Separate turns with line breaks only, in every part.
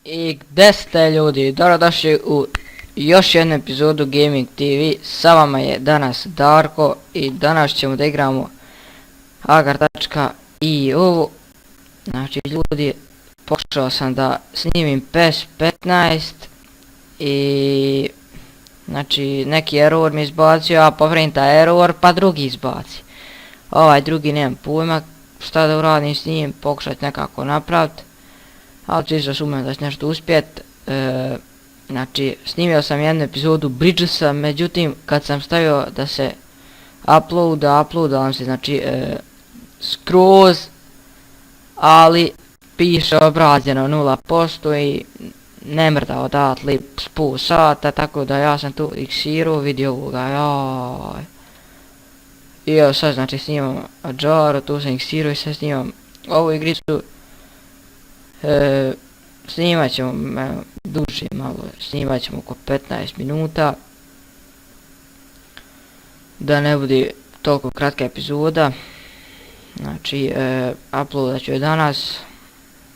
I gdje ste ljudi, dobrodošli u još jednu epizodu Gaming TV. Sa vama je danas Darko i danas ćemo da igramo Agar.io. Znači ljudi, pokušao sam da snimim PES 15 i znači neki error mi izbacio, a popravim taj error pa drugi izbaci. Ovaj drugi nemam pojma šta da uradim s njim, pokušati nekako napraviti. Ali čisto sumnjam da će nešto uspjet. Znači snimio sam jednu epizodu Bridgesa, međutim kad sam stavio da se uploada vam se znači skroz, ali piše obrađeno 0% i ne mrda odatle s pol sata, tako da ja sam tu iksirao, vidio ovoga, jaj. I evo sad znači snimam Adžaru, tu sam iksirao i sad snimam ovu igricu. Snimat ćemo duže malo, snimat ćemo oko 15 minuta. Da ne bude toliko kratka epizoda. Znači, uploadat ću je danas.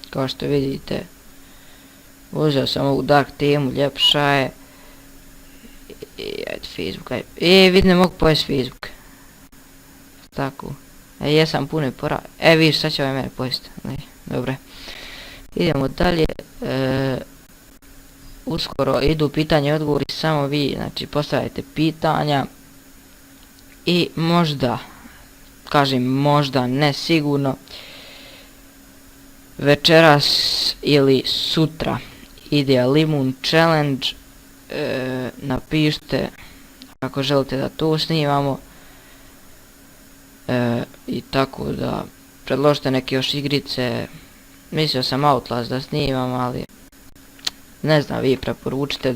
Kao što vidite, uzeo sam ovu dark temu, ljepša je. I ajde Facebook, ajde. Vidim ne mogu pojesti Facebook. Tako. Jesam puno i pora. Vidiš, sad će ovaj mene pojesti. Dobre. Idemo dalje, uskoro idu pitanja i odgovori, samo vi znači postavljajte pitanja i možda, kažem možda, ne sigurno, večeras ili sutra ide Limun Challenge. Napišite ako želite da to snimamo i tako da predložite neke još igrice. Mislio sam Outlast da snimam, ali ne znam, vi preporučite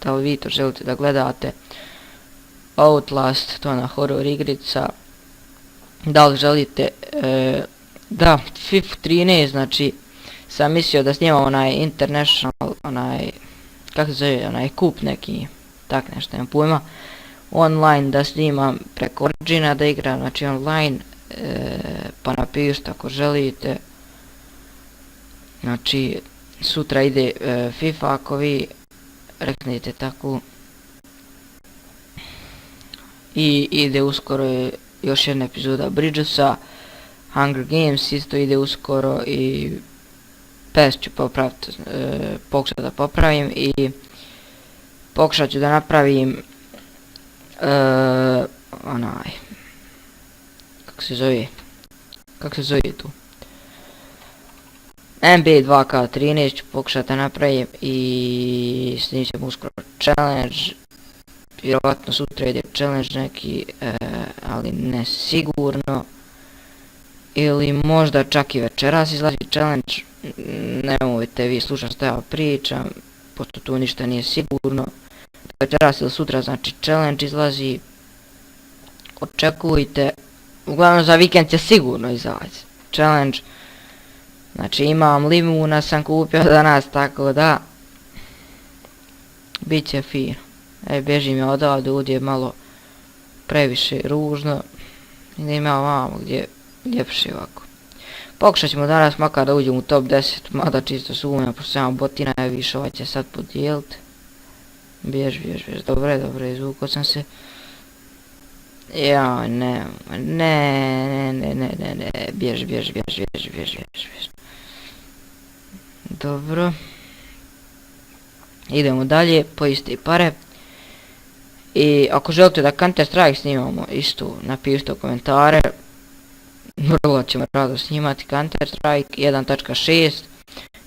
da li vi to želite da gledate. Outlast, to je ona horror igrica. Da li želite, da, FIFA 13, znači sam mislio da snimam onaj International, onaj, kako se zove, onaj kup neki, tak nešto, nemam pojma. Online da snimam preko Origina da igram, znači online, pa napišite ako želite. Znači, sutra ide FIFA ako vi reknete tako. I ide uskoro još jedna epizoda Bridgesa. Hunger Games isto ide uskoro i PES ću popraviti, pokušati da popravim i pokušat ću da napravim onaj, kako se zove tu? NBA 2K13 ću pokušati da napravim i snimit ćemo uskoro challenge. Vjerovatno sutra ide challenge neki, ali ne sigurno. Ili možda čak i večeras izlazi challenge. Nemojte vi slušati što ja pričam, pošto tu ništa nije sigurno. Večeras ili sutra znači challenge izlazi. Očekujte. Uglavnom za vikend će sigurno izaći challenge. Znači imam limuna, sam kupio danas, tako da bit će fino. Bježim ja odavde, ovdje je malo previše ružno. I da imam vamo gdje ljepše ovako. Pokušat ćemo danas makar da uđem u top 10, mada čisto sumnjam, pošto sam botina, više ovaj će sad podijelit. Bjež, dobro, izvukao sam se. Ja, ne, bjež. Dobro. Idemo dalje, po iste pare. I ako želite da Counter Strike snimamo isto, napišite u komentare. Vrlo ćemo rado snimati Counter Strike 1.6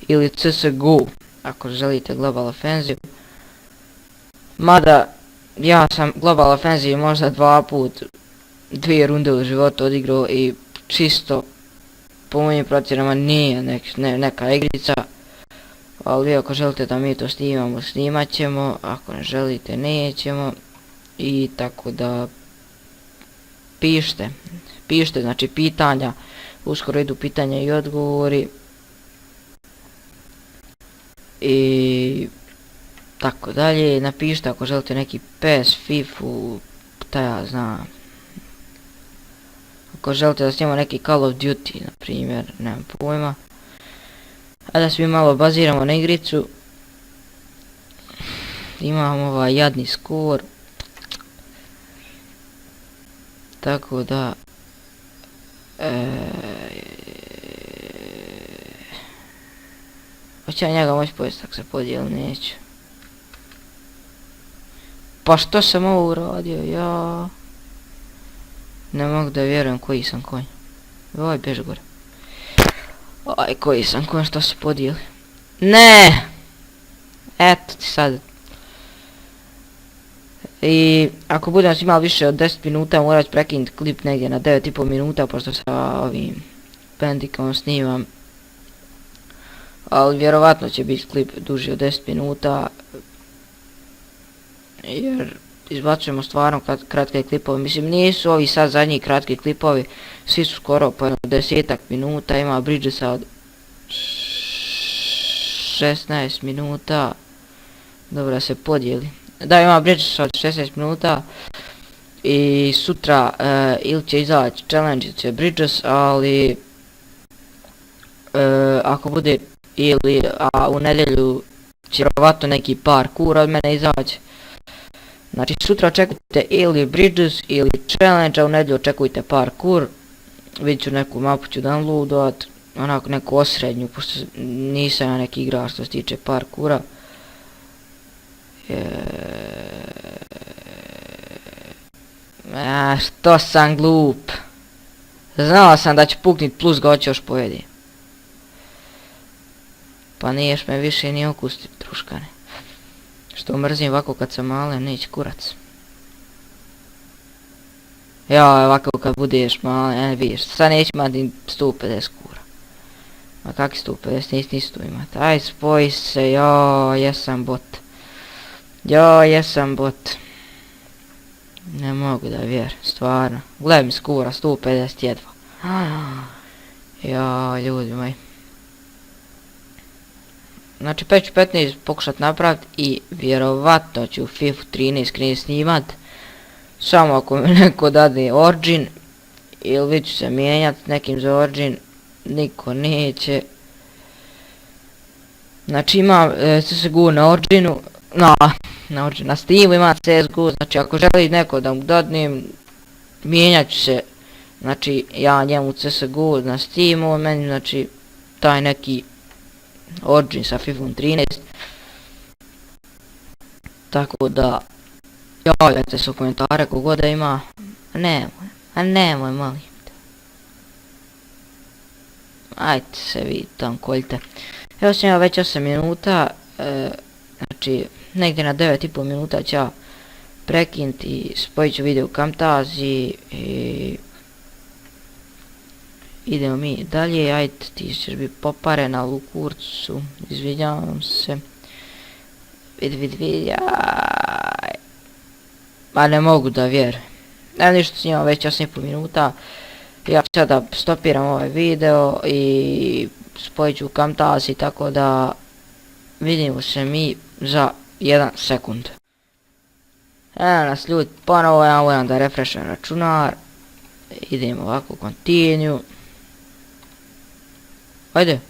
ili CSGO, ako želite Global Offensive. Mada, ja sam Global Offensive možda 2 runde u životu odigrao i čisto po mojim procjenama nije neka igrica. Ali ako želite da mi to snimamo, snimat ćemo, ako ne želite nećemo. I tako da pišite znači pitanja, uskoro idu pitanja i odgovori. I tako dalje, napišite ako želite neki PES, FIFA, šta ja znam. Ako želite da snimamo neki Call of Duty, na primjer, nemam pojma. A da svi malo baziramo na igricu. Imamo ovaj jadni skor. Tako da... Hoće ja njega moći pojesti ako se podijeli, neću. Pa što sam ovo uradio, ja... Ne mogu da vjerujem koji sam konj. Oj, beži gore. Aj, koji sam konj, što se podijeli. Ne! Eto ti sad. I ako budem imali više od 10 minuta morat ću prekinuti klip negdje na 9,5 minuta pošto sa ovim Pendikom snimam. Ali vjerovatno će biti klip duži od 10 minuta. Jer izbacujemo stvarno kratke klipove. Mislim nisu ovi sad zadnji kratki klipovi. Svi su skoro po 10 minuta. Ima Bridgesa od 16 minuta. Dobro se podijeli. Da, ima Bridges od 16 minuta. I sutra ili će izaći challenge ili će Bridges, ali ako bude ili u nedjelju će vjerovatno neki parkour od mene izaći. Znači sutra očekujte ili Bridges ili challenge, a u nedjelju očekujte parkour. Vidjet ću neku mapu ću downloadovat, onako neku osrednju, pošto nisam ja neki igrač što se tiče parkoura. Što sam glup. Znao sam da će puknit plus ga hoće još pojedi. Pa niješ me više ni okustit, druškane. Što mrzim ovako kad sam malen, neće kurac. Ja, ovako kad budeš malen, vidiš, sad neće imati 150 kura. Ma kakvi 150, nisi tu imati. Aj, spoj se, joj, jesam bot. Joj, jesam bot. Ne mogu da vjerujem, stvarno. Gledaj mi skura, 150 jedva. Joj, ljudi moji. Znači 5.15 pokušat napraviti i vjerovatno ću FIFA 13 krenuti snimat. Samo ako mi neko dade Origin. Ili vi ću se mijenjati s nekim za Origin. Niko neće. Znači imam CSGO na Originu. Na Steamu ima CSGO. Znači ako želi neko da mu dadnem, mijenjat ću se. Znači ja njemu CSGO na Steamu, meni znači taj neki Origin sa FIFA 13. Tako da javljajte se u komentare kogod da ima. Nemoj molim te. Ajde se vi tam koljite. Evo sam ja već 8 minuta. Znači negdje na 9,5 minuta ću ja prekinuti i spojit ću video u Camtasia i idemo mi dalje. Ajde, ti ćeš biti poparen na lukurcu, izvinjavam se. Vidi, ma ne mogu da vjerujem. Evo ništa, snimam već 8,5 minuta. Ja ću sada stopiram ovaj video i spojit ću u Camtasia, tako da vidimo se mi za 1 sekund. Evo nas ljudi, ponovo ja moram da refresham računar. Idemo ovako, continue. Ajde.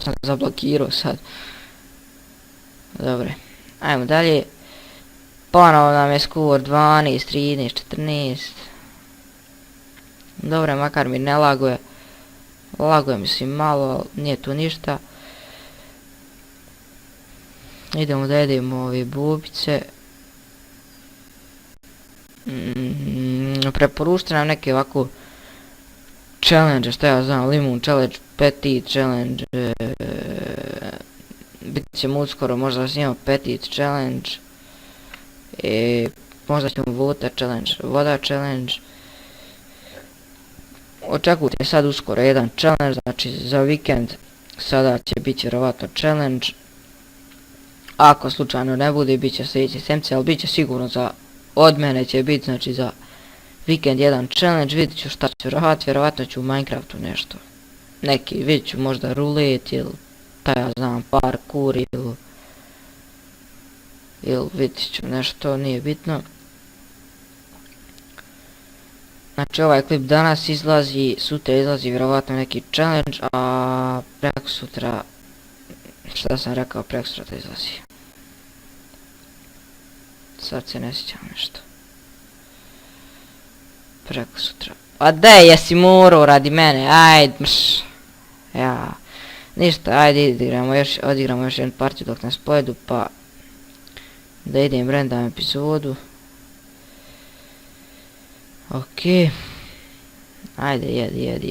Sam zablokirao sad. Dobre, ajmo dalje. Ponovo nam je skor 12, 13, 14. Dobre, makar mi ne laguje. Laguje mislim malo, nije tu ništa. Idemo da jedemo ove bubice. Preporučite nam neke ovako challenge, što ja znam, limon challenge, petit challenge, bit ćemo uskoro, možda snimamo petit challenge, možda ćemo voda challenge. Očekujte sad uskoro jedan challenge, znači za vikend sada će biti vjerovatno challenge. Ako slučajno ne bude, bit će sljedeće sedmice, ali bit će sigurno od mene će biti, znači za vikend jedan challenge, vidit ću šta ću raditi, vjerovatno ću u Minecraftu nešto. Vidit ću možda rulet ili taj ja znam parkour ili vidit ću nešto, nije bitno. Znači ovaj klip danas izlazi, sutra izlazi vjerovatno neki challenge, a preko sutra, šta sam rekao, preko sutra izlazi. Sad se ne sjećam nešto. Preko sutra. A daj, jesi morao radi mene, ajde, ja. Ništa, ajde odigramo još jednu partiju dok nas pojedu, pa da idem brendam epizodu. Okej. Ajde, jedi.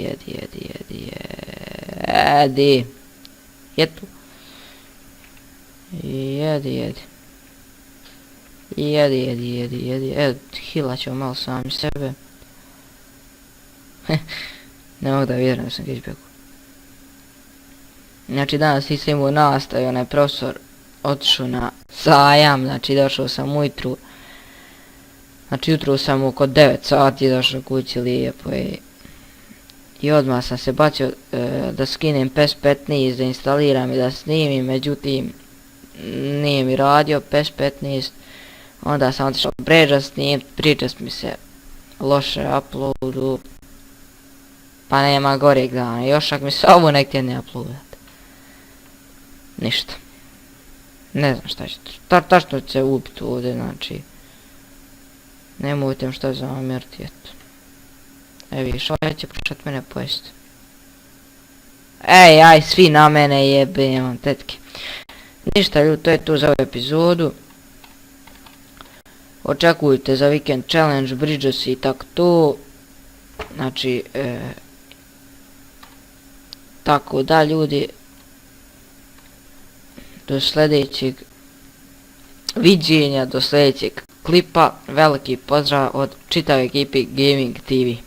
Je tu. Jedi. Evo, hilat ćemo malo sami sebe. Ne mogu da vjerujem da sam ga izbjegao. Znači danas nisam imao nastavu, onaj profesor otišao na sajam, znači došao sam ujutru. Znači jutro sam oko 9 sati došao kući lijepo i odmah sam se bacio da skinem PES 15, da instaliram i da snimim, međutim nije mi radio PES 15. Onda sam otišao Breža snimit, pričast mi se loše uploadu, pa nema goreg dana, još ak mi se ovo nek tjedne uploadat. Ništa. Ne znam šta će, tačno će se ubiti ovdje, znači. Nemojte mi šta zamjeriti, eto. Vidiš, ovaj će počet mene pojesti. Ej, aj, svi na mene jebe, vam tetke. Ništa ljudi, to je to za ovu epizodu. Očekujte za Weekend Challenge, Bridges i tako to. Znači, tako da ljudi. Do sljedećeg viđenja, do sljedećeg klipa. Veliki pozdrav od čitave ekipi Gaming TV.